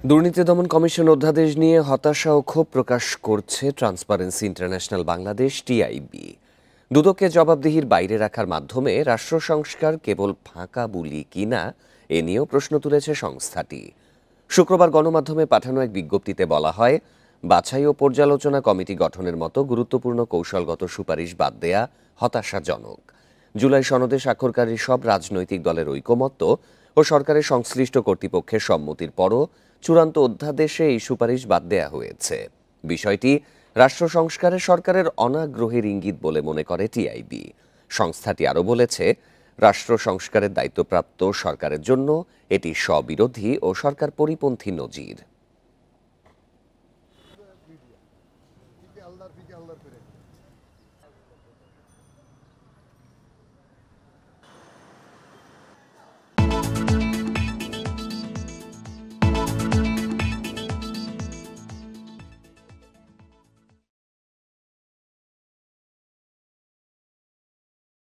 দুর্নীতি দমন কমিশন অধ্যাদেশ নিয়ে হতাশা ও ক্ষোভ প্রকাশ করছে ট্রান্সপারেন্সি ইন্টারন্যাশনাল বাংলাদেশ টিআইবি। দুদককে জবাবদিহির বাইরে রাখার মাধ্যমে রাষ্ট্র সংস্কার কেবল ফাঁকা বুলি কিনা এ নিয়েও প্রশ্ন তুলেছে সংস্থাটি। শুক্রবার গণমাধ্যমে পাঠানো এক বিজ্ঞপ্তিতে বলা হয়, বাছাই ও পর্যালোচনা কমিটি গঠনের মতো গুরুত্বপূর্ণ কৌশলগত সুপারিশ বাদ দেয়া হতাশাজনক। জুলাই সনদে স্বাক্ষরকারী সব রাজনৈতিক দলের ঐকমত্য ও সরকারের সংশ্লিষ্ট কর্তৃপক্ষের সম্মতির পরও চূড়ান্ত অধ্যাদেশে এই সুপারিশ বাদ দেয়া হয়েছে। বিষয়টি রাষ্ট্র সংস্কারে সরকারের অনাগ্রহের ইঙ্গিত বলে মনে করে টিআইবি। সংস্থাটি আরও বলেছে, রাষ্ট্র সংস্কারের দায়িত্বপ্রাপ্ত সরকারের জন্য এটি স্ববিরোধী ও সরকার পরিপন্থী নজির।